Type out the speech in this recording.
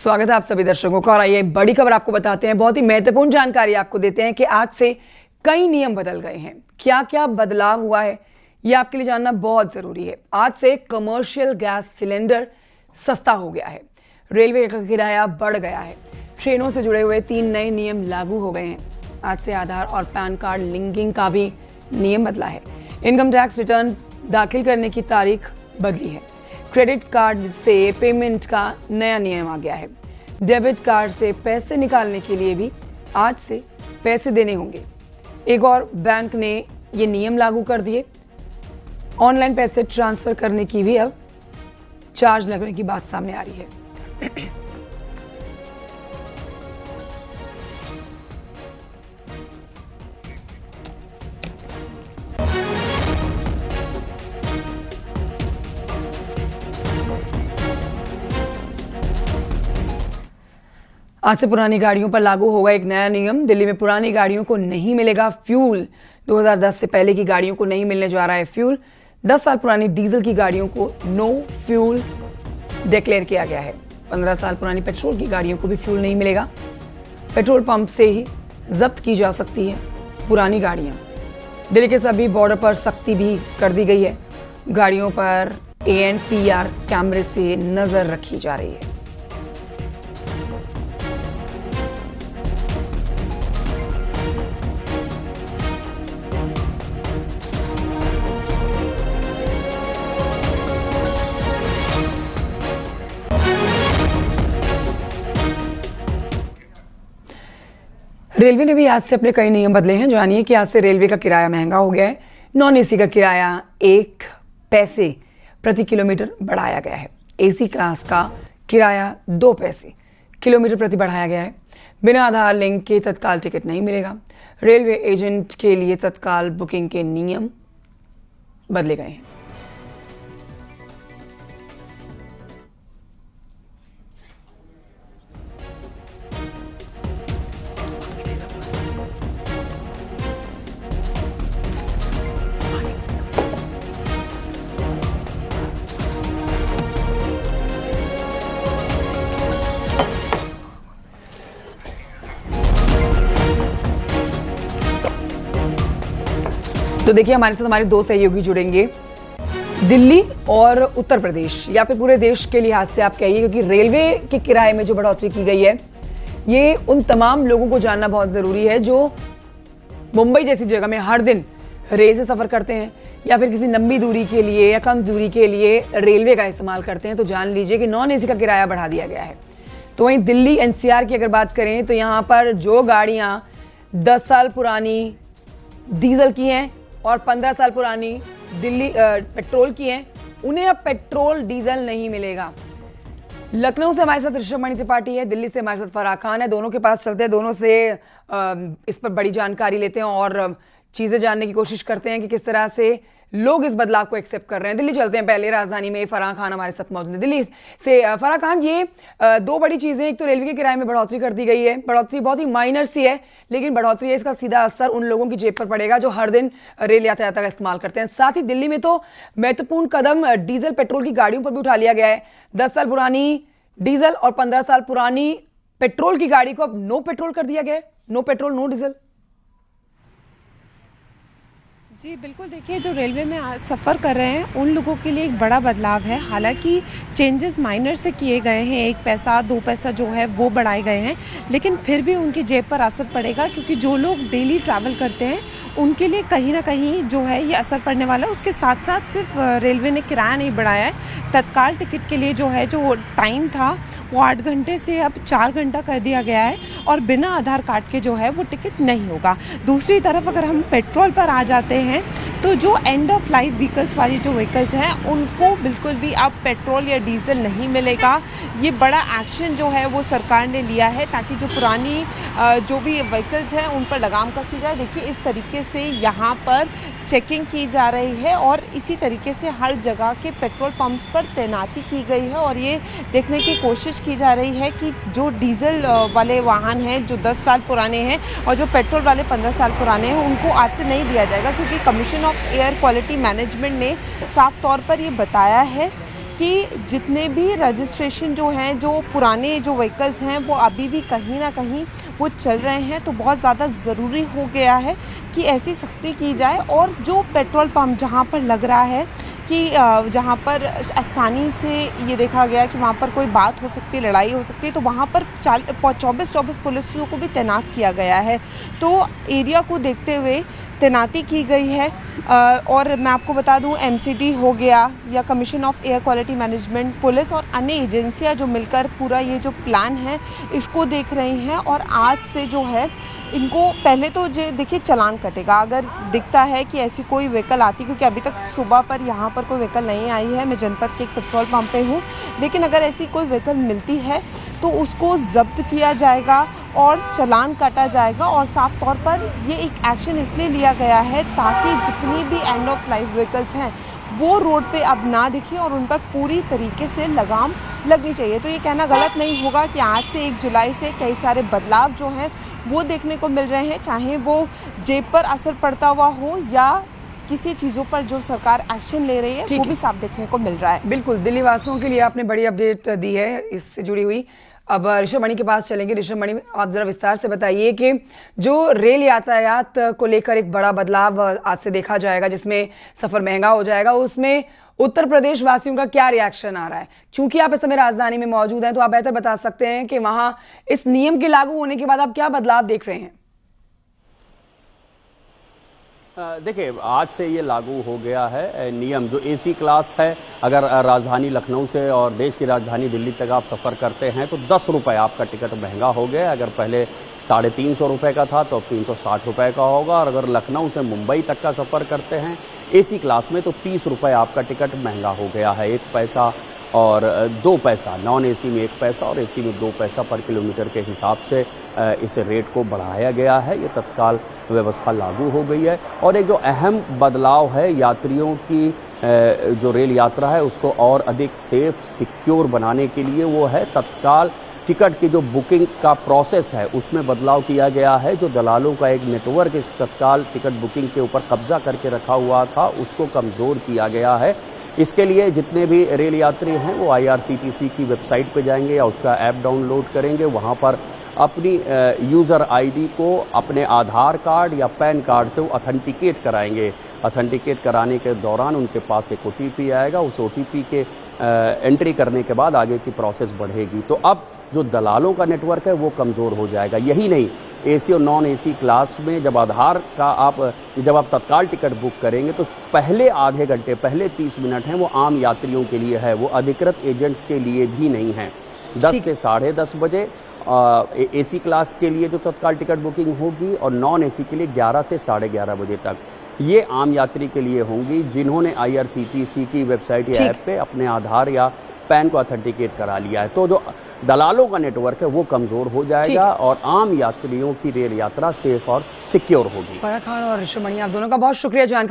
स्वागत है आप सभी दर्शकों का। और आइए बड़ी खबर आपको बताते हैं, बहुत ही महत्वपूर्ण जानकारी आपको देते हैं कि आज से कई नियम बदल गए हैं। क्या क्या बदलाव हुआ है ये आपके लिए जानना बहुत जरूरी है। आज से कमर्शियल गैस सिलेंडर सस्ता हो गया है, रेलवे का किराया बढ़ गया है, ट्रेनों से जुड़े हुए 3 नए नियम लागू हो गए हैं। आज से आधार और पैन कार्ड लिंकिंग का भी नियम बदला है। इनकम टैक्स रिटर्न दाखिल करने की तारीख बदली है। क्रेडिट कार्ड से पेमेंट का नया नियम आ गया है। डेबिट कार्ड से पैसे निकालने के लिए भी आज से पैसे देने होंगे। एक और बैंक ने ये नियम लागू कर दिए। ऑनलाइन पैसे ट्रांसफर करने की भी अब चार्ज लगने की बात सामने आ रही है। आज से पुरानी गाड़ियों पर लागू होगा एक नया नियम। दिल्ली में पुरानी गाड़ियों को नहीं मिलेगा फ्यूल। 2010 से पहले की गाड़ियों को नहीं मिलने जा रहा है फ्यूल। 10 साल पुरानी डीजल की गाड़ियों को नो फ्यूल डिक्लेयर किया गया है। 15 साल पुरानी पेट्रोल की गाड़ियों को भी फ्यूल नहीं मिलेगा। पेट्रोल पंप से ही जब्त की जा सकती है पुरानी गाड़ियां। दिल्ली के सभी बॉर्डर पर सख्ती भी कर दी गई है। गाड़ियों पर ANPR कैमरे से नजर रखी जा रही है। रेलवे ने भी आज से अपने कई नियम बदले हैं। जानिए कि आज से रेलवे का किराया महंगा हो गया है। नॉन AC का किराया 1 पैसे प्रति किलोमीटर बढ़ाया गया है। AC क्लास का किराया 2 पैसे किलोमीटर प्रति बढ़ाया गया है। बिना आधार लिंक के तत्काल टिकट नहीं मिलेगा। रेलवे एजेंट के लिए तत्काल बुकिंग के नियम बदले गए हैं। तो देखिए, हमारे साथ हमारे 2 सहयोगी जुड़ेंगे, दिल्ली और उत्तर प्रदेश, या फिर पूरे देश के लिहाज से आप कहिए, क्योंकि रेलवे के किराए में जो बढ़ोतरी की गई है ये उन तमाम लोगों को जानना बहुत ज़रूरी है जो मुंबई जैसी जगह में हर दिन रेल से सफ़र करते हैं या फिर किसी लंबी दूरी के लिए या कम दूरी के लिए रेलवे का इस्तेमाल करते हैं। तो जान लीजिए कि नॉन AC का किराया बढ़ा दिया गया है। तो वहीं दिल्ली NCR की अगर बात करें तो यहाँ पर जो गाड़ियाँ 10 साल पुरानी डीजल की हैं और 15 साल पुरानी दिल्ली पेट्रोल की हैं, उन्हें अब पेट्रोल डीजल नहीं मिलेगा। लखनऊ से हमारे साथ ऋषभ मणि त्रिपाठी है, दिल्ली से हमारे साथ फराह खान है। दोनों के पास चलते हैं, दोनों से इस पर बड़ी जानकारी लेते हैं और चीज़ें जानने की कोशिश करते हैं कि किस तरह से लोग इस बदलाव को एक्सेप्ट कर रहे हैं। दिल्ली चलते हैं पहले, राजधानी में फराह खान हमारे साथ मौजूद है। दिल्ली से फराह खान, ये 2 बड़ी चीज़ें, एक तो रेलवे के किराए में बढ़ोतरी कर दी गई है। बढ़ोतरी बहुत ही माइनर सी है, लेकिन बढ़ोतरी है, इसका सीधा असर उन लोगों की जेब पर पड़ेगा जो हर दिन रेल यातायात का इस्तेमाल करते हैं। साथ ही दिल्ली में तो महत्वपूर्ण कदम डीजल पेट्रोल की गाड़ियों पर भी उठा लिया गया है। 10 साल पुरानी डीजल और 15 साल पुरानी पेट्रोल की गाड़ी को अब नो पेट्रोल कर दिया गया है। No petrol no diesel. जी बिल्कुल, देखिए जो रेलवे में सफ़र कर रहे हैं उन लोगों के लिए एक बड़ा बदलाव है। हालांकि चेंजेस माइनर से किए गए हैं, 1 पैसा 2 पैसा जो है वो बढ़ाए गए हैं, लेकिन फिर भी उनकी जेब पर असर पड़ेगा, क्योंकि जो लोग डेली ट्रैवल करते हैं उनके लिए कहीं ना कहीं जो है ये असर पड़ने वाला है। उसके साथ साथ सिर्फ रेलवे ने किराया नहीं बढ़ाया है, तत्काल टिकट के लिए जो है जो टाइम था वो 8 घंटे से अब 4 घंटा कर दिया गया है और बिना आधार कार्ड के जो है वो टिकट नहीं होगा। दूसरी तरफ अगर हम पेट्रोल पर आ जाते हैं तो जो एंड ऑफ लाइफ व्हीकल्स वाली जो व्हीकल्स हैं उनको बिल्कुल भी अब पेट्रोल या डीजल नहीं मिलेगा। ये बड़ा एक्शन जो है वो सरकार ने लिया है ताकि जो पुरानी जो भी व्हीकल्स हैं उन पर लगाम कसी जाए। देखिए इस तरीके से यहाँ पर चेकिंग की जा रही है और इसी तरीके से हर जगह के पेट्रोल पंप्स पर तैनाती की गई है और ये देखने की कोशिश की जा रही है कि जो डीजल वाले वाहन हैं जो 10 साल पुराने हैं और जो पेट्रोल वाले 15 साल पुराने हैं उनको आज से नहीं दिया जाएगा, क्योंकि commission of air quality management ने साफ तौर पर ये बताया है कि जितने भी रजिस्ट्रेशन जो हैं, जो पुराने जो व्हीकल्स हैं, वो अभी भी कहीं ना कहीं वो चल रहे हैं। तो बहुत ज़्यादा ज़रूरी हो गया है कि ऐसी सख्ती की जाए, और जो पेट्रोल पंप जहाँ पर लग रहा है कि जहाँ पर आसानी से ये देखा गया कि वहाँ पर कोई बात हो सकती है, लड़ाई हो सकती है, तो वहाँ पर 24 पुलिसियों को भी तैनात किया गया है। तो एरिया को देखते हुए तैनाती की गई है। और मैं आपको बता दूं, एमसीडी हो गया या commission of air quality management, police और अन्य एजेंसियां जो मिलकर पूरा ये जो प्लान है इसको देख रही हैं। और आज से जो है इनको पहले तो जो देखिए चालान कटेगा अगर दिखता है कि ऐसी कोई व्हीकल आती, क्योंकि अभी तक सुबह पर यहाँ पर कोई व्हीकल नहीं आई है। मैं जनपद के एक पेट्रोल पंप पे हूँ, लेकिन अगर ऐसी कोई व्हीकल मिलती है तो उसको जब्त किया जाएगा और चालान काटा जाएगा। और साफ तौर पर ये एक एक्शन इसलिए लिया गया है ताकि जितनी भी एंड ऑफ लाइफ व्हीकल्स हैं वो रोड पे अब ना दिखे और उन पर पूरी तरीके से लगाम लगनी चाहिए। तो ये कहना गलत नहीं होगा कि आज से 1 जुलाई से कई सारे बदलाव जो हैं वो देखने को मिल रहे हैं, चाहे वो जेब पर असर पड़ता हुआ हो या किसी चीज़ों पर जो सरकार एक्शन ले रही है वो भी साफ देखने को मिल रहा है। बिल्कुल, दिल्ली वासियों के लिए आपने बड़ी अपडेट दी है इससे जुड़ी हुई। अब ऋषभ मणि के पास चलेंगे। ऋषभ मणि, आप जरा विस्तार से बताइए कि जो रेल यातायात को लेकर एक बड़ा बदलाव आज से देखा जाएगा, जिसमें सफर महंगा हो जाएगा, उसमें उत्तर प्रदेश वासियों का क्या रिएक्शन आ रहा है? क्योंकि आप इस समय राजधानी में मौजूद हैं, तो आप बेहतर बता सकते हैं कि वहां इस नियम के लागू होने के बाद आप क्या बदलाव देख रहे हैं? देखिए, आज से ये लागू हो गया है नियम। जो एसी क्लास है, अगर राजधानी लखनऊ से और देश की राजधानी दिल्ली तक आप सफ़र करते हैं तो 10 रुपये आपका टिकट महंगा हो गया। अगर पहले 350 रुपये का था तो अब 360 रुपये का होगा। और अगर लखनऊ से मुंबई तक का सफ़र करते हैं एसी क्लास में तो 30 रुपये आपका टिकट महंगा हो गया है। 1 पैसा और 2 पैसा, नॉन एसी में 1 पैसा और एसी में 2 पैसा पर किलोमीटर के हिसाब से इस रेट को बढ़ाया गया है। ये तत्काल व्यवस्था लागू हो गई है। और एक जो अहम बदलाव है, यात्रियों की जो रेल यात्रा है उसको और अधिक सेफ सिक्योर बनाने के लिए वो है तत्काल टिकट की जो बुकिंग का प्रोसेस है उसमें बदलाव किया गया है। जो दलालों का एक नेटवर्क इस तत्काल टिकट बुकिंग के ऊपर कब्जा करके रखा हुआ था उसको कमज़ोर किया गया है। इसके लिए जितने भी रेल यात्री हैं वो IRCTC की वेबसाइट पे जाएंगे या उसका ऐप डाउनलोड करेंगे। वहाँ पर अपनी यूज़र ID को अपने आधार कार्ड या पैन कार्ड से वो ऑथेंटिकेट कराएंगे। ऑथेंटिकेट कराने के दौरान उनके पास एक OTP आएगा। उस OTP के एंट्री करने के बाद आगे की प्रोसेस बढ़ेगी। तो अब जो दलालों का नेटवर्क है वो कमज़ोर हो जाएगा। यही नहीं, एसी और नॉन एसी क्लास में जब जब आप तत्काल टिकट बुक करेंगे तो पहले आधे घंटे, पहले 30 मिनट हैं वो आम यात्रियों के लिए है, वो अधिकृत एजेंट्स के लिए भी नहीं है। 10 से 10:30 बजे एसी क्लास के लिए जो तत्काल टिकट बुकिंग होगी और नॉन एसी के लिए 11 से 11:30 बजे तक ये आम यात्री के लिए होंगी जिन्होंने IRCTC की वेबसाइट या ऐप पे अपने आधार या पैन को ऑथेंटिकेट करा लिया है। तो जो दलालों का नेटवर्क है वो कमजोर हो जाएगा और आम यात्रियों की रेल यात्रा सेफ और सिक्योर होगी। फराह खान और ऋषभ मणि, आप दोनों का बहुत शुक्रिया जानकारी